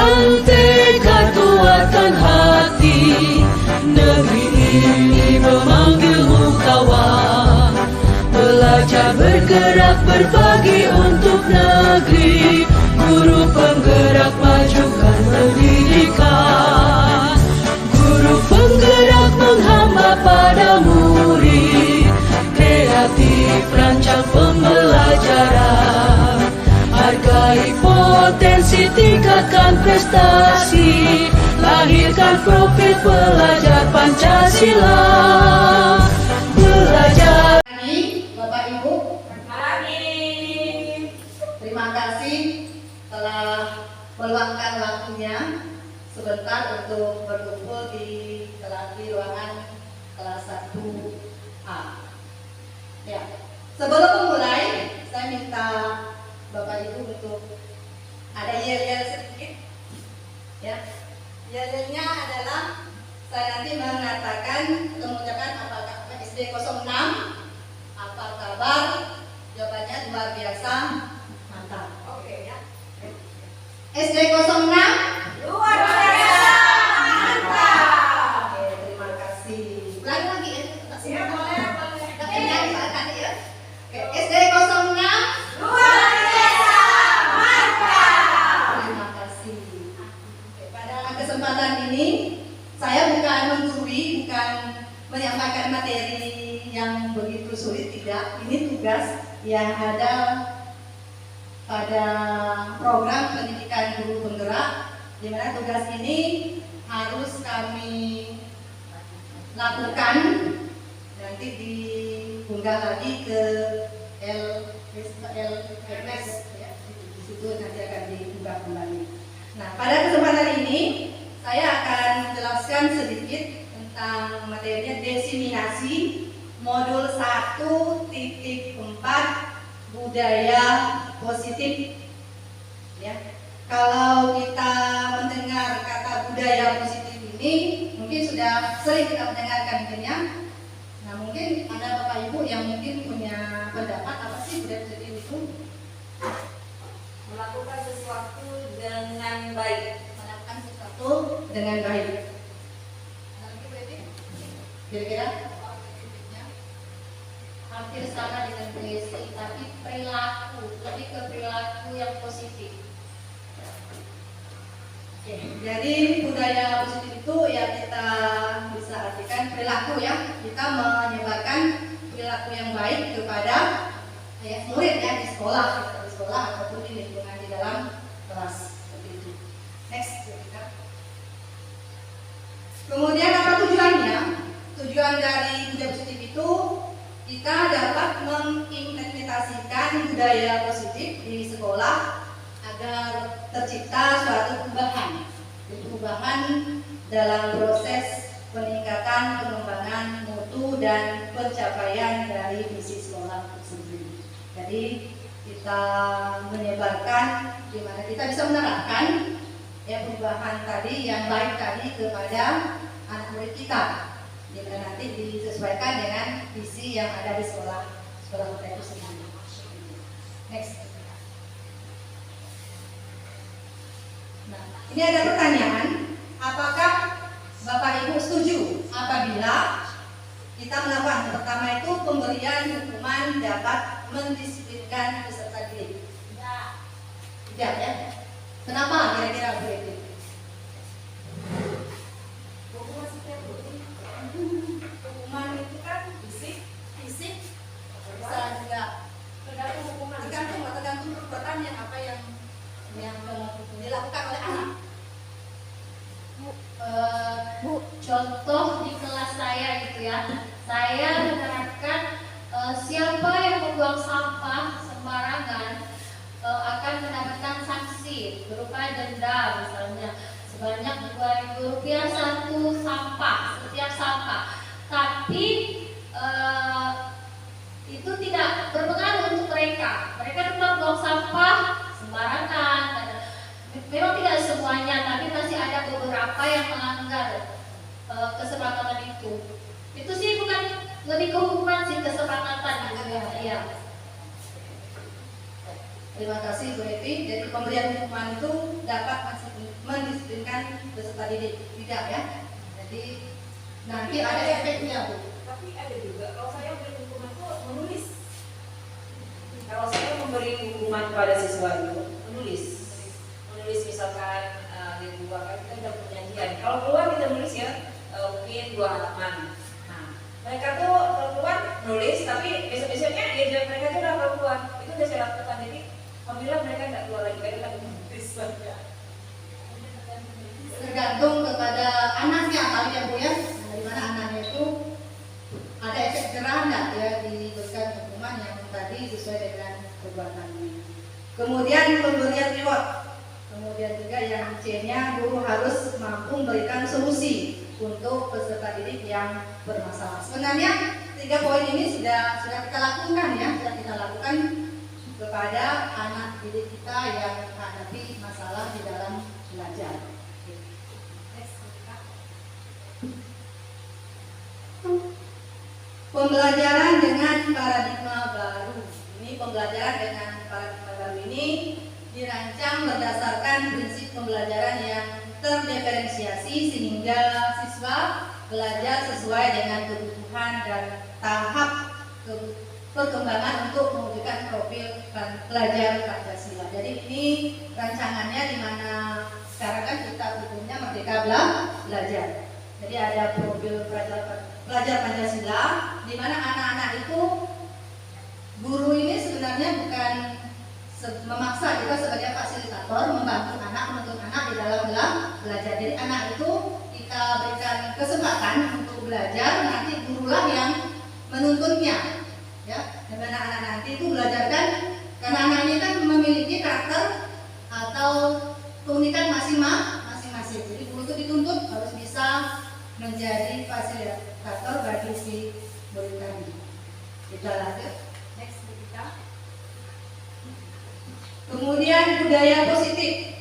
Kuatkan tekad, kuatkan hati, negeri ini memanggilmu kawan. Belajar bergerak berbagi untuk negeri, guru penggerak majukan pendidikan. Guru penggerak menghamba pada murid, kreatif rancang pembelajaran. Hargai potensi, tingkatkan prestasi, lahirkan profil pelajar Pancasila. Belajar. Bapak Ibu, terima kasih telah meluangkan waktunya sebentar untuk berkumpul di ruangan kelas 1A. Ya, sebelum memulai, saya minta Bapak Ibu untuk ada yel-yel sedikit. Ya, yel-yelnya adalah saya nanti mengatakan atau mengucapkan apakah SD 06, apa kabar? Jawabannya luar biasa, mantap. Oke ya. SD 06 luar biasa, mantap. Oke, terima kasih. Ulangi lagi ya. Ya, boleh. Tapi ya, misalkan ya. Oke, SD 06 luar biasa, mantap. Terima kasih. Oke, pada kesempatan ini saya bukan menggurui, bukan menyampaikan materi yang begitu sulit, tidak. Ini tugas yang ada pada program pendidikan guru penggerak, di mana tugas ini harus kami lakukan, nanti diunggah lagi ke LMS ya, di situ nanti akan diunggah kembali. Nah, pada kesempatan ini saya akan menjelaskan sedikit tentang materinya diseminasi modul 1.4 budaya positif. Ya, kalau kita mendengar kata budaya positif ini, mungkin sudah sering kita mendengarkan ya. Nah, mungkin ada Bapak Ibu yang mungkin punya pendapat apa sih budaya positif itu? Melakukan sesuatu dengan baik. Melakukan sesuatu dengan baik. Kira-kira hampir sama dengan basic, tapi perilaku, lebih ke perilaku yang positif. Oke, jadi budaya positif itu ya kita bisa artikan perilaku ya, kita menyebarkan perilaku yang baik kepada murid ya di sekolah ataupun di lingkungan di dalam kelas seperti itu. Next, kemudian apa tujuannya? Tujuan dari budaya positif itu kita dapat mengimplementasikan budaya positif di sekolah agar tercipta suatu perubahan dalam proses peningkatan pengembangan mutu dan pencapaian dari misi sekolah tersebut. Jadi kita menyebarkan di mana kita bisa menerapkan ya perubahan tadi yang baik tadi kepada anak murid kita. Dimana nanti disesuaikan dengan visi yang ada di sekolah kita itu sendiri. Next. Nah, ini ada pertanyaan, apakah Bapak Ibu setuju apabila kita melakukan pertama itu pemberian hukuman dapat mendisiplinkan peserta didik? Tidak ya. Kenapa kira-kira begitu? Hukuman itu kan fisik bisa juga tergantung perbuatan yang apa yang dilakukan oleh anak. Contoh di kelas saya gitu ya, saya menerapkan siapa yang membuang sampah sembarangan akan mendapatkan sanksi berupa denda misalnya sebanyak Rp2.000 setiap sampah. Tapi itu tidak berpengaruh untuk mereka. Mereka tetap buang sampah sembarangan. Memang tidak semuanya, tapi masih ada beberapa yang melanggar kesepakatan itu. Itu sih bukan lebih ke hukuman sih, kesepakatan gitu ya. Iya. Terima kasih Bu Evi. Jadi pemberian hukuman itu dapat mendisiplinkan peserta didik, tidak ya? Jadi nanti ada efeknya Bu. Tapi ada juga kalau saya beri hukuman itu menulis. Kalau saya memberi hukuman kepada siswa itu menulis misalkan di luar kan kita udah perjanjian. Kalau keluar kita nulis ya mungkin 2 halaman. Nah mereka tuh kalau keluar nulis tapi besok-besoknya ya mereka tuh udah keluar. Itu udah saya lakukan. Jadi alhamdulillah mereka nggak keluar lagi karena menulis saja. Tergantung kepada anaknya kali ya Bu ya. Nah, di mana anaknya itu ada efek jerah enggak ya diberikan hukuman yang tadi sesuai dengan perbuatannya. Kemudian pemberian reward. Kemudian juga yang C-nya guru harus mampu memberikan solusi untuk peserta didik yang bermasalah. Sebenarnya 3 poin ini sudah kita lakukan ya, sudah kita lakukan kepada anak didik kita yang menghadapi masalah di dalam belajar. Pembelajaran dengan paradigma baru. Ini pembelajaran dengan paradigma baru ini dirancang berdasarkan prinsip pembelajaran yang terdiferensiasi sehingga siswa belajar sesuai dengan kebutuhan dan tahap perkembangan untuk mewujudkan profil pelajar Pancasila. Jadi ini rancangannya di mana sekarang kan kita bukunya Merdeka Belajar. Jadi ada profil pelajar Pancasila di mana anak-anak itu guru ini sebenarnya bukan memaksa, kita sebagai fasilitator membantu anak, menuntun anak di dalam belajar. Jadi anak itu kita berikan kesempatan untuk belajar, nanti gurulah yang menuntunnya. Ya, dimana anak nanti itu belajarkan karena anak ini kan memiliki karakter atau keunikan masing-masing. Jadi guru itu dituntut harus bisa menjadi fasilitator bagi si murid tadi. Kita lanjut. Next kita. Kemudian budaya positif.